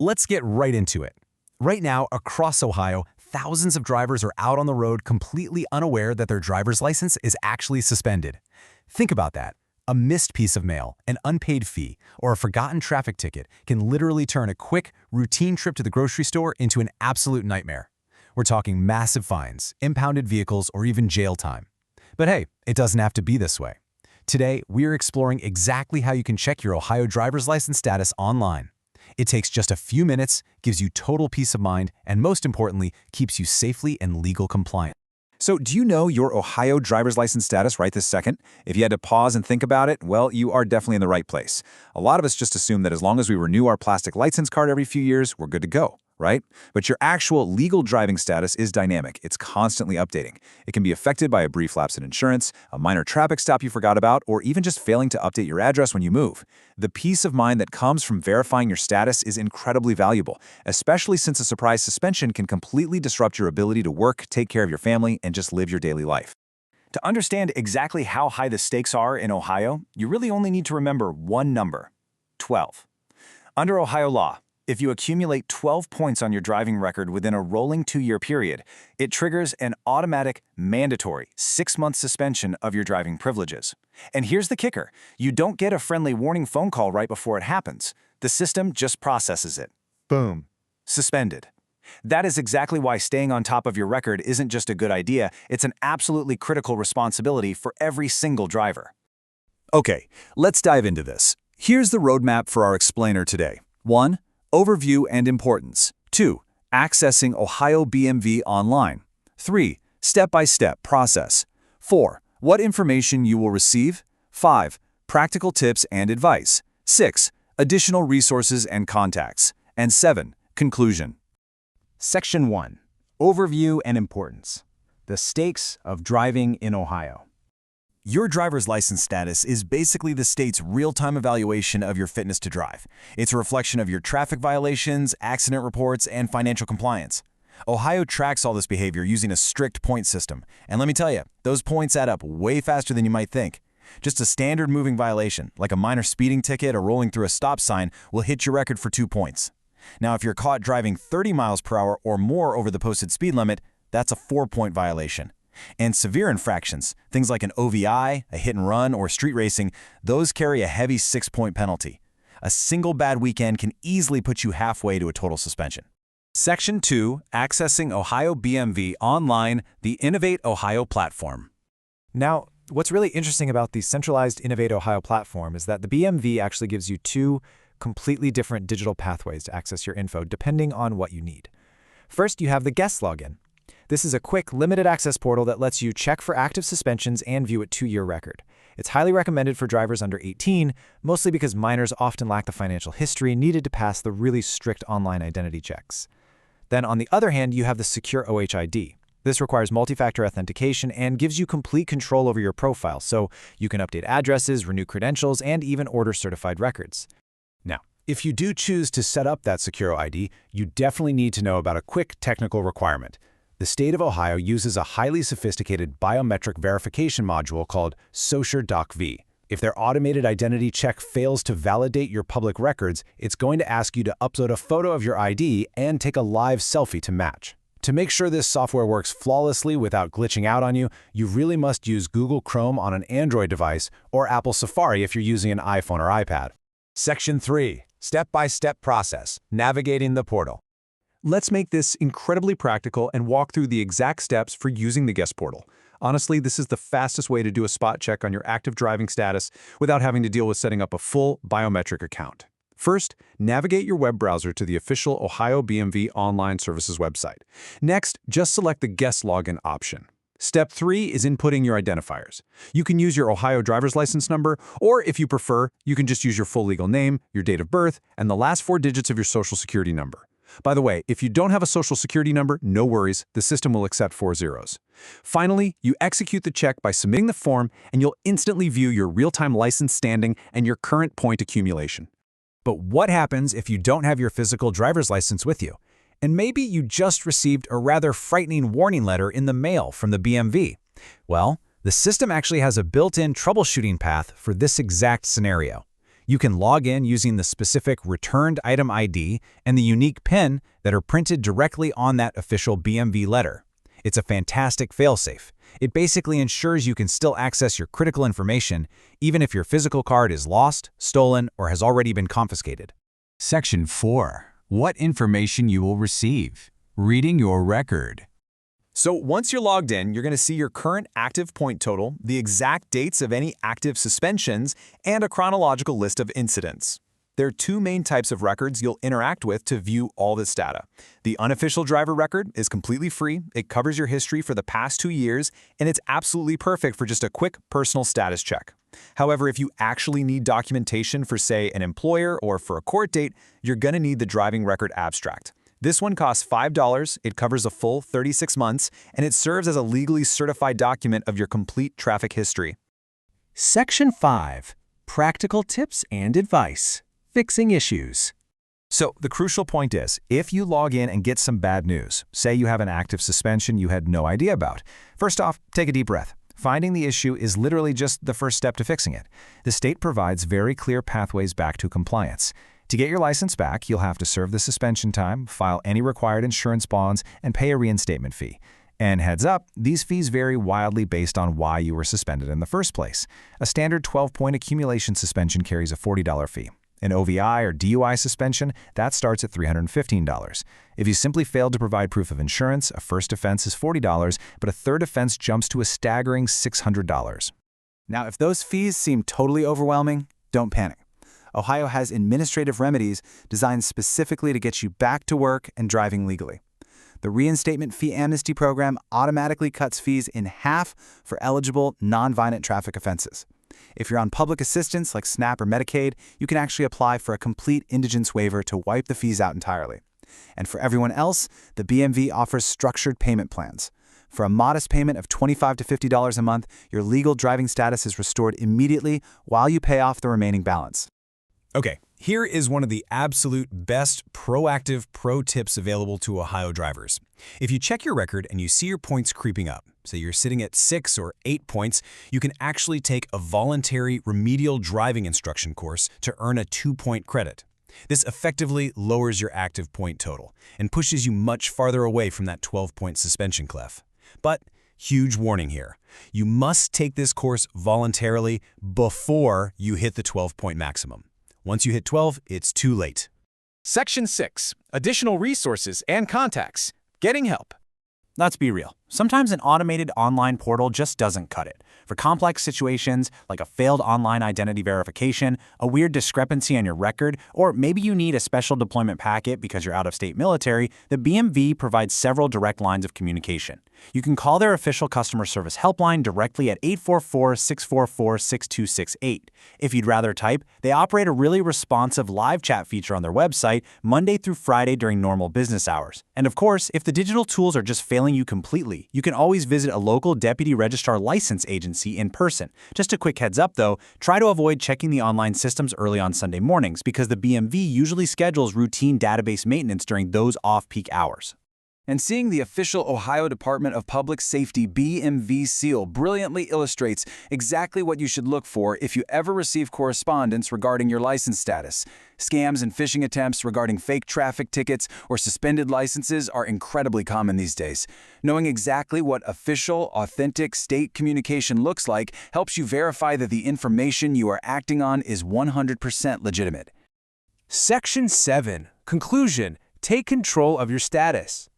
Let's get right into it. Right now, across Ohio, thousands of drivers are out on the road completely unaware that their driver's license is actually suspended. Think about that. A missed piece of mail, an unpaid fee, or a forgotten traffic ticket can literally turn a quick, routine trip to the grocery store into an absolute nightmare. We're talking massive fines, impounded vehicles, or even jail time. But hey, it doesn't have to be this way. Today, we're exploring exactly how you can check your Ohio driver's license status online. It takes just a few minutes, gives you total peace of mind, and most importantly, keeps you safely and legal compliant. So, do you know your Ohio driver's license status right this second? If you had to pause and think about it, well, you are definitely in the right place. A lot of us just assume that as long as we renew our plastic license card every few years, we're good to go, right? But your actual legal driving status is dynamic. It's constantly updating. It can be affected by a brief lapse in insurance, a minor traffic stop you forgot about, or even just failing to update your address when you move. The peace of mind that comes from verifying your status is incredibly valuable, especially since a surprise suspension can completely disrupt your ability to work, take care of your family, and just live your daily life. To understand exactly how high the stakes are in Ohio, you really only need to remember one number: 12. Under Ohio law, if you accumulate 12 points on your driving record within a rolling 2-year period, it triggers an automatic, mandatory 6-month suspension of your driving privileges. And here's the kicker: you don't get a friendly warning phone call right before it happens. The system just processes it. Boom. Suspended. That is exactly why staying on top of your record isn't just a good idea, it's an absolutely critical responsibility for every single driver. Okay, let's dive into this. Here's the roadmap for our explainer today. 1. Overview and importance. 2. Accessing Ohio BMV online. 3. Step-by-step process. 4. What information you will receive. 5. Practical tips and advice. 6. Additional resources and contacts. And 7. Conclusion. Section 1. Overview and importance. The stakes of driving in Ohio. Your driver's license status is basically the state's real-time evaluation of your fitness to drive. It's a reflection of your traffic violations, accident reports, and financial compliance. Ohio tracks all this behavior using a strict point system. And let me tell you, those points add up way faster than you might think. Just a standard moving violation, like a minor speeding ticket or rolling through a stop sign, will hit your record for 2 points. Now, if you're caught driving 30 miles per hour or more over the posted speed limit, that's a 4-point violation. And severe infractions, things like an OVI, a hit and run, or street racing, those carry a heavy 6-point penalty. A single bad weekend can easily put you halfway to a total suspension. Section 2. Accessing Ohio BMV online, the Innovate Ohio platform. Now, what's really interesting about the centralized Innovate Ohio platform is that the BMV actually gives you 2 completely different digital pathways to access your info depending on what you need. First, you have the guest login. This is a quick, limited access portal that lets you check for active suspensions and view a 2-year record. It's highly recommended for drivers under 18, mostly because minors often lack the financial history needed to pass the really strict online identity checks. Then on the other hand, you have the Secure OHID. This requires multi-factor authentication and gives you complete control over your profile, so you can update addresses, renew credentials, and even order certified records. Now, if you do choose to set up that Secure ID, you definitely need to know about a quick technical requirement. The state of Ohio uses a highly sophisticated biometric verification module called SosurDocV. If their automated identity check fails to validate your public records, it's going to ask you to upload a photo of your ID and take a live selfie to match. To make sure this software works flawlessly without glitching out on you, you really must use Google Chrome on an Android device or Apple Safari if you're using an iPhone or iPad. Section 3. Step-by-step process. Navigating the portal. Let's make this incredibly practical and walk through the exact steps for using the guest portal. Honestly, this is the fastest way to do a spot check on your active driving status without having to deal with setting up a full biometric account. First, navigate your web browser to the official Ohio BMV Online Services website. Next, just select the guest login option. Step 3 is inputting your identifiers. You can use your Ohio driver's license number, or if you prefer, you can just use your full legal name, your date of birth, and the last 4 digits of your social security number. By the way, if you don't have a social security number, no worries, the system will accept 4 zeros. Finally, you execute the check by submitting the form, and you'll instantly view your real-time license standing and your current point accumulation. But what happens if you don't have your physical driver's license with you? And maybe you just received a rather frightening warning letter in the mail from the BMV. Well, the system actually has a built-in troubleshooting path for this exact scenario. You can log in using the specific returned item ID and the unique PIN that are printed directly on that official BMV letter. It's a fantastic failsafe. It basically ensures you can still access your critical information even if your physical card is lost, stolen, or has already been confiscated. Section 4. What information you will receive. Reading your record. So once you're logged in, you're going to see your current active point total, the exact dates of any active suspensions, and a chronological list of incidents. There are two main types of records you'll interact with to view all this data. The unofficial driver record is completely free, it covers your history for the past 2 years, and it's absolutely perfect for just a quick personal status check. However, if you actually need documentation for, say, an employer or for a court date, you're going to need the driving record abstract. This one costs $5, it covers a full 36 months, and it serves as a legally certified document of your complete traffic history. Section 5. Practical tips and advice. Fixing issues. So the crucial point is, if you log in and get some bad news, say you have an active suspension you had no idea about, first off, take a deep breath. Finding the issue is literally just the first step to fixing it. The state provides very clear pathways back to compliance. To get your license back, you'll have to serve the suspension time, file any required insurance bonds, and pay a reinstatement fee. And heads up, these fees vary wildly based on why you were suspended in the first place. A standard 12-point accumulation suspension carries a $40 fee. An OVI or DUI suspension, that starts at $315. If you simply failed to provide proof of insurance, a first offense is $40, but a third offense jumps to a staggering $600. Now, if those fees seem totally overwhelming, don't panic. Ohio has administrative remedies designed specifically to get you back to work and driving legally. The Reinstatement Fee Amnesty Program automatically cuts fees in half for eligible, non-violent traffic offenses. If you're on public assistance like SNAP or Medicaid, you can actually apply for a complete indigence waiver to wipe the fees out entirely. And for everyone else, the BMV offers structured payment plans. For a modest payment of $25 to $50 a month, your legal driving status is restored immediately while you pay off the remaining balance. Okay, here is one of the absolute best proactive pro tips available to Ohio drivers. If you check your record and you see your points creeping up, say you're sitting at 6 or 8 points, you can actually take a voluntary remedial driving instruction course to earn a 2-point credit. This effectively lowers your active point total and pushes you much farther away from that 12-point suspension cliff. But huge warning here. You must take this course voluntarily before you hit the 12-point maximum. Once you hit 12, it's too late. Section 6. Additional resources and contacts. Getting help. Let's be real. Sometimes an automated online portal just doesn't cut it. For complex situations like a failed online identity verification, a weird discrepancy on your record, or maybe you need a special deployment packet because you're out-of-state military, the BMV provides several direct lines of communication. You can call their official customer service helpline directly at 844-644-6268. If you'd rather type, they operate a really responsive live chat feature on their website Monday through Friday during normal business hours. And of course, if the digital tools are just failing you completely, you can always visit a local deputy registrar license agency in person. Just a quick heads up though, try to avoid checking the online systems early on Sunday mornings because the BMV usually schedules routine database maintenance during those off-peak hours. And seeing the official Ohio Department of Public Safety BMV seal brilliantly illustrates exactly what you should look for if you ever receive correspondence regarding your license status. Scams and phishing attempts regarding fake traffic tickets or suspended licenses are incredibly common these days. Knowing exactly what official, authentic state communication looks like helps you verify that the information you are acting on is 100% legitimate. Section 7. Conclusion. Take control of your status.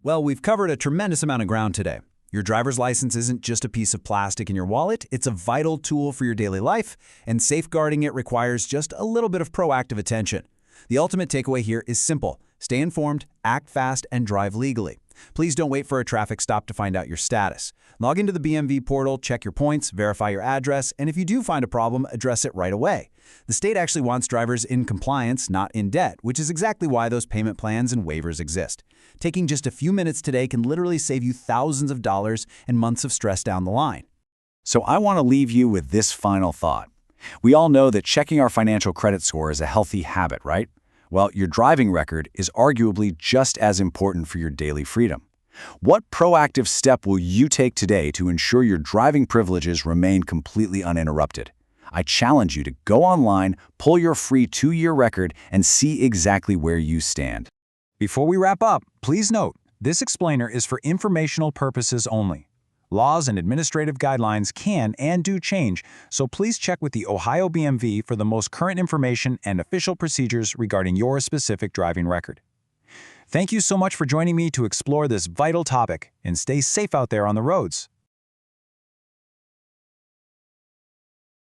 Well, we've covered a tremendous amount of ground today. Your driver's license isn't just a piece of plastic in your wallet, it's a vital tool for your daily life, and safeguarding it requires just a little bit of proactive attention. The ultimate takeaway here is simple. Stay informed, act fast, and drive legally. Please don't wait for a traffic stop to find out your status. Log into the BMV portal, check your points, verify your address, and if you do find a problem, address it right away. The state actually wants drivers in compliance, not in debt, which is exactly why those payment plans and waivers exist. Taking just a few minutes today can literally save you thousands of dollars and months of stress down the line. So I want to leave you with this final thought. We all know that checking our financial credit score is a healthy habit, right? Well, your driving record is arguably just as important for your daily freedom. What proactive step will you take today to ensure your driving privileges remain completely uninterrupted? I challenge you to go online, pull your free 2-year record, and see exactly where you stand. Before we wrap up, please note, this explainer is for informational purposes only. Laws and administrative guidelines can and do change, so please check with the Ohio BMV for the most current information and official procedures regarding your specific driving record. Thank you so much for joining me to explore this vital topic, and stay safe out there on the roads.